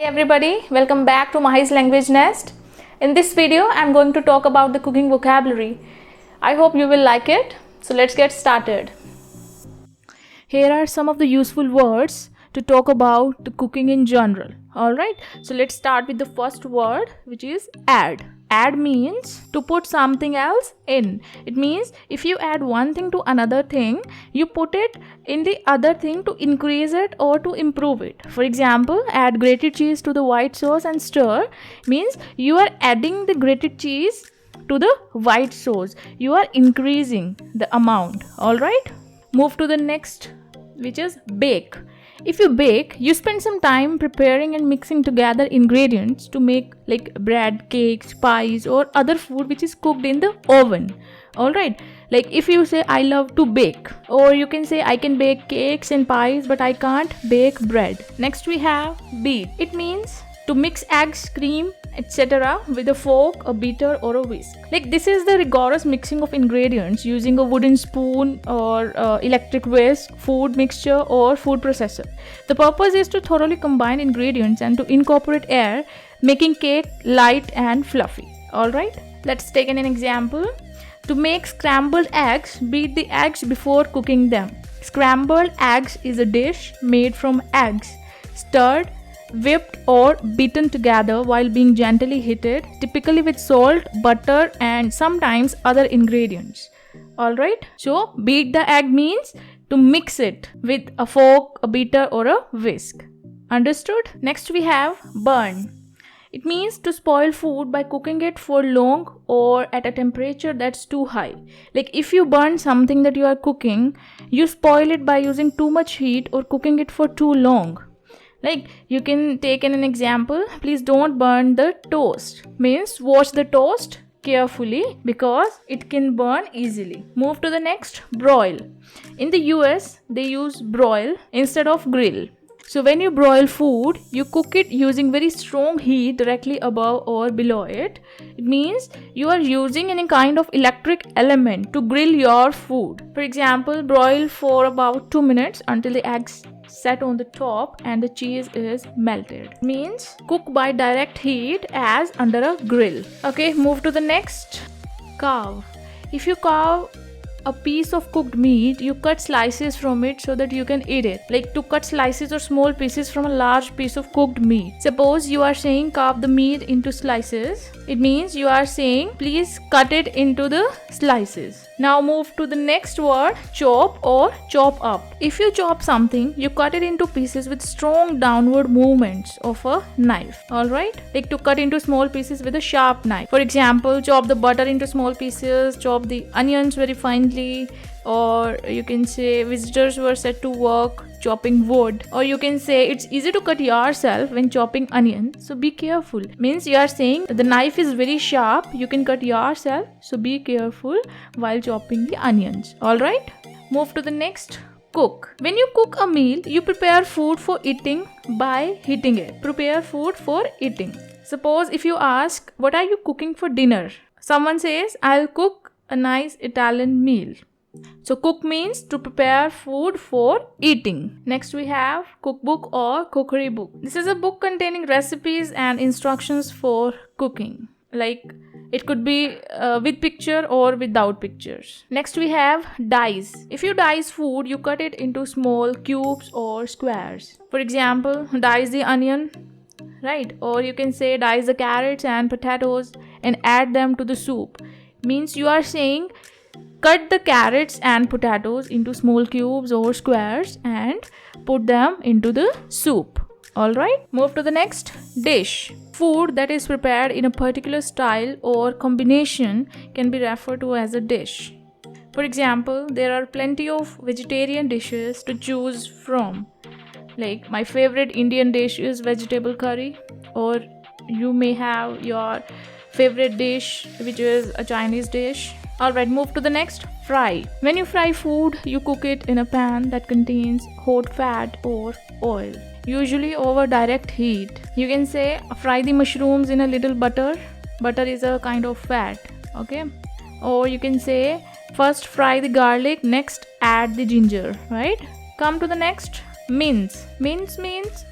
Hey everybody, welcome back to Mahi's Language Nest. In this video, I'm going to talk about the cooking vocabulary. I hope you will like it. So let's get started. Here are some of the useful words to talk about the cooking in general. Alright, so let's start with the first word, which is add. Add means to put something else in. It means if you add one thing to another thing, you put it in the other thing to increase it or to improve it. For example, add grated cheese to the white sauce and stir means you are adding the grated cheese to the white sauce. You are increasing the amount. Alright, move to the next, which is bake. If you bake, you spend some time preparing and mixing together ingredients to make like bread, cakes, pies or other food which is cooked in the oven. Alright, like if you say I love to bake, or you can say I can bake cakes and pies but I can't bake bread. Next we have beat. It means to mix eggs, cream, etc. with a fork, a beater or a whisk. Like this is the rigorous mixing of ingredients using a wooden spoon or electric whisk, food mixture or food processor. The purpose is to thoroughly combine ingredients and to incorporate air, making cake light and fluffy. Alright, let's take an example. To make scrambled eggs, beat the eggs before cooking them. Scrambled eggs is a dish made from eggs, stirred, whipped or beaten together while being gently heated, typically with salt, butter and sometimes other ingredients. Alright, so beat the egg means to mix it with a fork, a beater or a whisk. Understood? Next we have burn. It means to spoil food by cooking it for long or at a temperature that's too high. Like if you burn something that you are cooking, you spoil it by using too much heat or cooking it for too long. Like you can take an example, please don't burn the toast. Means wash the toast carefully because it can burn easily. Move to the next, broil. In the US, they use broil instead of grill. So when you broil food, you cook it using very strong heat directly above or below it. It means you are using any kind of electric element to grill your food. For example, broil for about 2 minutes until the eggs set on the top and the cheese is melted. Means cook by direct heat as under a grill. Okay, move to the next, carve. If you carve a piece of cooked meat, you cut slices from it so that you can eat it. Like to cut slices or small pieces from a large piece of cooked meat. Suppose you are saying carve the meat into slices. It means you are saying please cut it into the slices. Now move to the next word, chop or chop up. If you chop something, you cut it into pieces with strong downward movements of a knife. Alright? Like to cut into small pieces with a sharp knife. For example, chop the butter into small pieces, chop the onions very finely, or you can say visitors were set to work chopping wood, or you can say it's easy to cut yourself when chopping onion, so be careful. Means you are saying the knife is very sharp, you can cut yourself, so be careful while chopping the onions. Alright, move to the next, cook. When you cook a meal, you prepare food for eating by heating it. Prepare food for eating. Suppose if you ask what are you cooking for dinner, someone says I'll cook a nice Italian meal. So cook means to prepare food for eating. Next we have cookbook or cookery book. This is a book containing recipes and instructions for cooking. Like it could be with picture or without pictures. Next we have dice. If you dice food, you cut it into small cubes or squares. For example, dice the onion, right? Or you can say dice the carrots and potatoes and add them to the soup. Means you are saying cut the carrots and potatoes into small cubes or squares and put them into the soup. Alright, move to the next, dish. Food that is prepared in a particular style or combination can be referred to as a dish. For example, there are plenty of vegetarian dishes to choose from. Like my favorite Indian dish is vegetable curry, or you may have your favorite dish which is a Chinese dish. Alright, move to the next, fry. When you fry food, you cook it in a pan that contains hot fat or oil, usually over direct heat. You can say fry the mushrooms in a little butter. Butter is a kind of fat, okay? Or you can say first fry the garlic, next add the ginger, right? Come to the next, mince. Mince means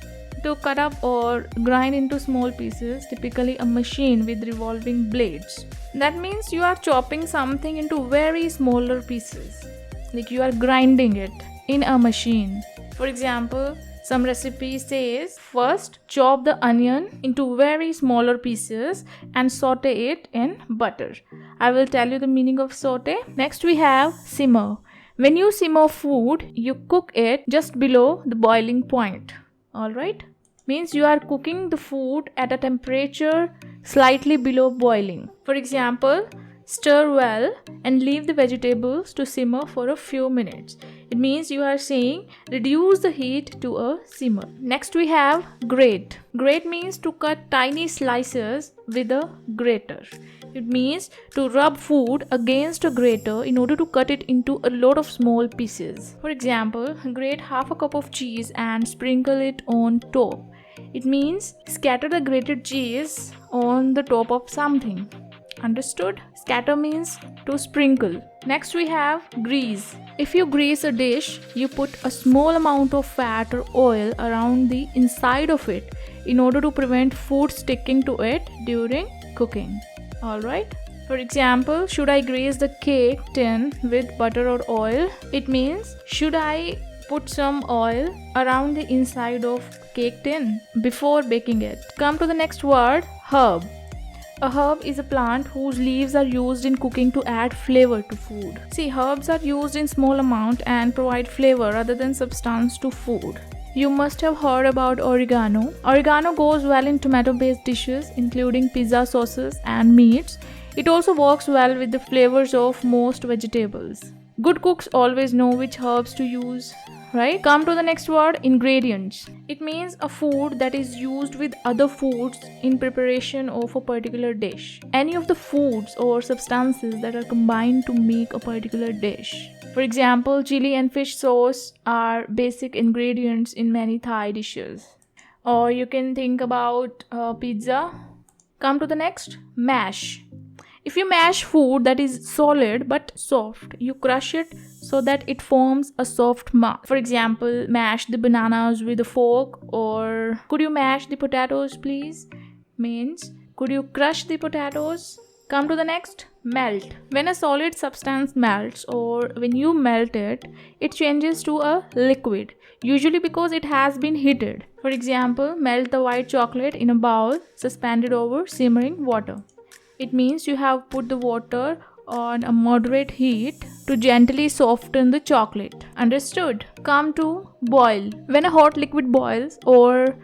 to cut up or grind into small pieces, typically a machine with revolving blades. That means you are chopping something into very smaller pieces, like you are grinding it in a machine. For example, some recipe says first chop the onion into very smaller pieces and saute it in butter. I will tell you the meaning of saute. Next we have simmer. When you simmer food, you cook it just below the boiling point. Alright? Means you are cooking the food at a temperature slightly below boiling. For example, stir well and leave the vegetables to simmer for a few minutes. It means you are saying reduce the heat to a simmer. Next we have grate. Grate means to cut tiny slices with a grater. It means to rub food against a grater in order to cut it into a lot of small pieces. For example, grate half a cup of cheese and sprinkle it on top. It means scatter the grated cheese on the top of something. Understood? Scatter means to sprinkle. Next we have grease. If you grease a dish, you put a small amount of fat or oil around the inside of it in order to prevent food sticking to it during cooking. Alright? For example, should I grease the cake tin with butter or oil? It means should I put some oil around the inside of cake tin before baking it. Come to the next word, herb. A herb is a plant whose leaves are used in cooking to add flavor to food. See, herbs are used in small amount and provide flavor rather than substance to food. You must have heard about oregano. Oregano goes well in tomato-based dishes, including pizza sauces and meats. It also works well with the flavors of most vegetables. Good cooks always know which herbs to use, right? Come to the next word, ingredients. It means a food that is used with other foods in preparation of a particular dish. Any of the foods or substances that are combined to make a particular dish. For example, chili and fish sauce are basic ingredients in many Thai dishes. Or you can think about pizza. Come to the next, mash. If you mash food that is solid but soft, you crush it so that it forms a soft mass. For example, mash the bananas with a fork, or could you mash the potatoes please? Means, could you crush the potatoes? Come to the next, melt. When a solid substance melts or when you melt it, it changes to a liquid, usually because it has been heated. For example, melt the white chocolate in a bowl suspended over simmering water. It means you have put the water on a moderate heat to gently soften the chocolate. Understood? Come to boil. When a hot liquid boils or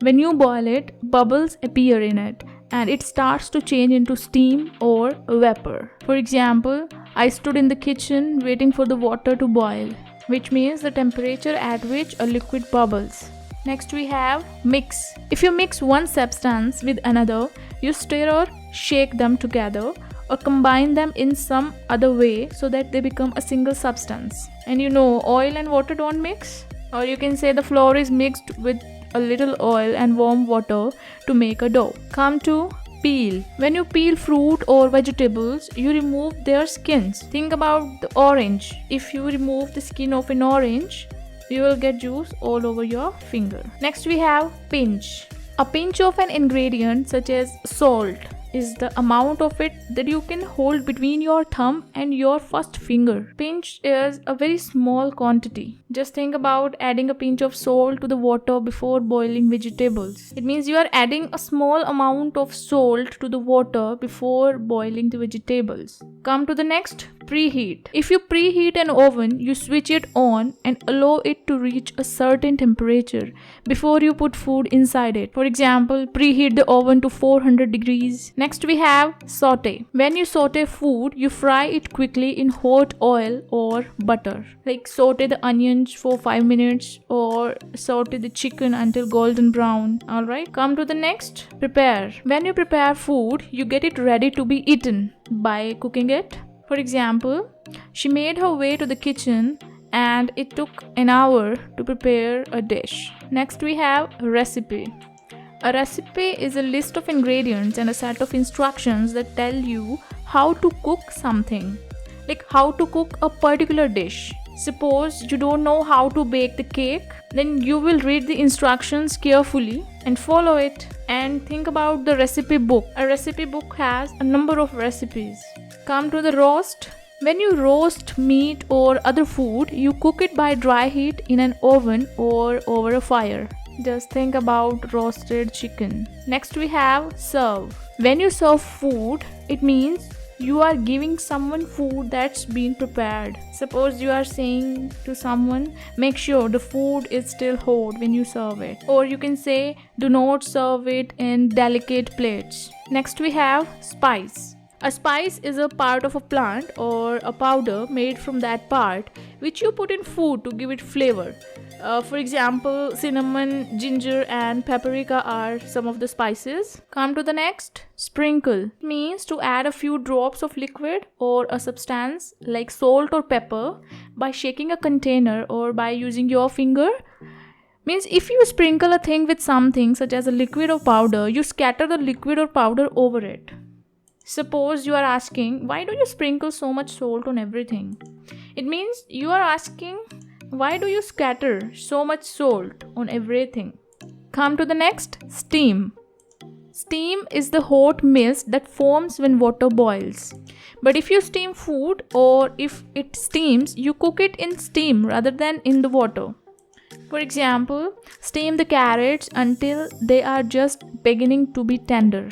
when you boil it, bubbles appear in it and it starts to change into steam or vapor. For example, I stood in the kitchen waiting for the water to boil, which means the temperature at which a liquid bubbles. Next we have mix. If you mix one substance with another, you stir or shake them together or combine them in some other way so that they become a single substance. And you know, oil and water don't mix. Or you can say the flour is mixed with a little oil and warm water to make a dough. Come to peel. When you peel fruit or vegetables, you remove their skins. Think about the orange. If you remove the skin of an orange, you will get juice all over your finger. Next we have pinch. A pinch of an ingredient such as salt is the amount of it that you can hold between your thumb and your first finger. Pinch is a very small quantity. Just think about adding a pinch of salt to the water before boiling vegetables. It means you are adding a small amount of salt to the water before boiling the vegetables. Come to the next, preheat. If you preheat an oven, you switch it on and allow it to reach a certain temperature before you put food inside it. For example, preheat the oven to 400 degrees. Next we have saute. When you saute food, you fry it quickly in hot oil or butter. Like saute the onions for 5 minutes or saute the chicken until golden brown. Alright, come to the next, prepare. When you prepare food, you get it ready to be eaten by cooking it. For example, she made her way to the kitchen and it took an hour to prepare a dish. Next we have recipe. A recipe is a list of ingredients and a set of instructions that tell you how to cook something. Like how to cook a particular dish. Suppose you don't know how to bake the cake, then you will read the instructions carefully and follow it, and think about the recipe book. A recipe book has a number of recipes. Come to the roast. When you roast meat or other food, you cook it by dry heat in an oven or over a fire. Just think about roasted chicken. Next we have serve. When you serve food, it means you are giving someone food that's been prepared. Suppose you are saying to someone, make sure the food is still hot when you serve it. Or you can say, do not serve it in delicate plates. Next we have spice. A spice is a part of a plant or a powder made from that part which you put in food to give it flavor. For example, cinnamon, ginger and paprika are some of the spices. Come to the next. Sprinkle. It means to add a few drops of liquid or a substance like salt or pepper by shaking a container or by using your finger. Means if you sprinkle a thing with something such as a liquid or powder, you scatter the liquid or powder over it. Suppose you are asking, why do you sprinkle so much salt on everything? It means you are asking, why do you scatter so much salt on everything? Come to the next, steam. Steam is the hot mist that forms when water boils. But if you steam food or if it steams, you cook it in steam rather than in the water. For example, steam the carrots until they are just beginning to be tender.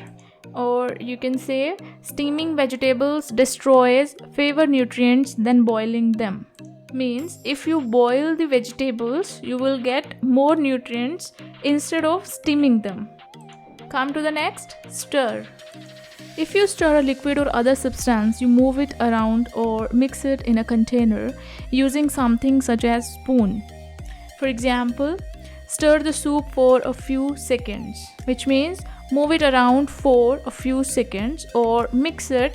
Or you can say, steaming vegetables destroys fewer nutrients than boiling them. Means if you boil the vegetables, you will get more nutrients instead of steaming them. Come to the next, stir. If you stir a liquid or other substance, you move it around or mix it in a container using something such as spoon. For example, stir the soup for a few seconds, which means move it around for a few seconds or mix it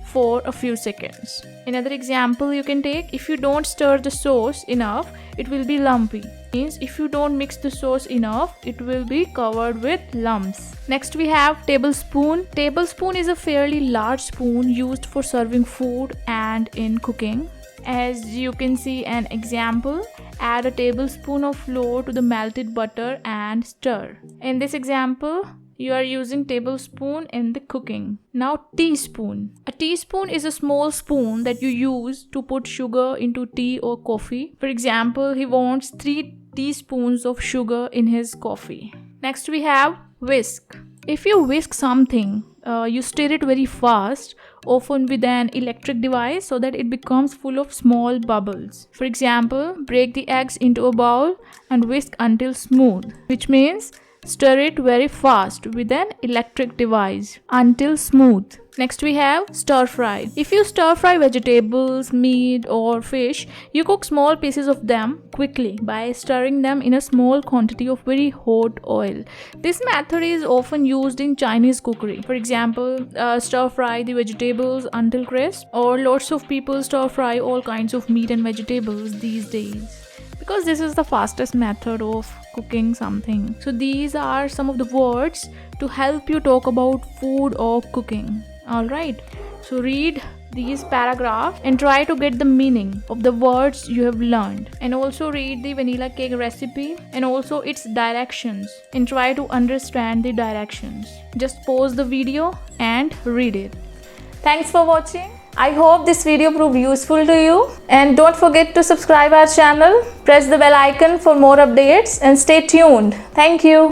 for a few seconds. Another example you can take, if you don't stir the sauce enough, it will be lumpy. Means if you don't mix the sauce enough, it will be covered with lumps. Next we have tablespoon. Tablespoon is a fairly large spoon used for serving food and in cooking. As you can see an example, add a tablespoon of flour to the melted butter and stir. In this example, you are using tablespoon in the cooking. Now teaspoon. A teaspoon is a small spoon that you use to put sugar into tea or coffee. For example, he wants 3 teaspoons of sugar in his coffee. Next we have whisk. If you whisk something, you stir it very fast, often with an electric device so that it becomes full of small bubbles. For example, break the eggs into a bowl and whisk until smooth, which means stir it very fast with an electric device until smooth. Next we have stir fry. If you stir fry vegetables, meat or fish, you cook small pieces of them quickly by stirring them in a small quantity of very hot oil. This method is often used in Chinese cookery. For example, stir fry the vegetables until crisp, or lots of people stir fry all kinds of meat and vegetables these days, because this is the fastest method of cooking something. So these are some of the words to help you talk about food or cooking. Alright, so read these paragraphs and try to get the meaning of the words you have learned, and also read the vanilla cake recipe and also its directions and try to understand the directions. Just pause the video and read it. Thanks for watching. I hope this video proved useful to you, and don't forget to subscribe our channel, press the bell icon for more updates and stay tuned. Thank you.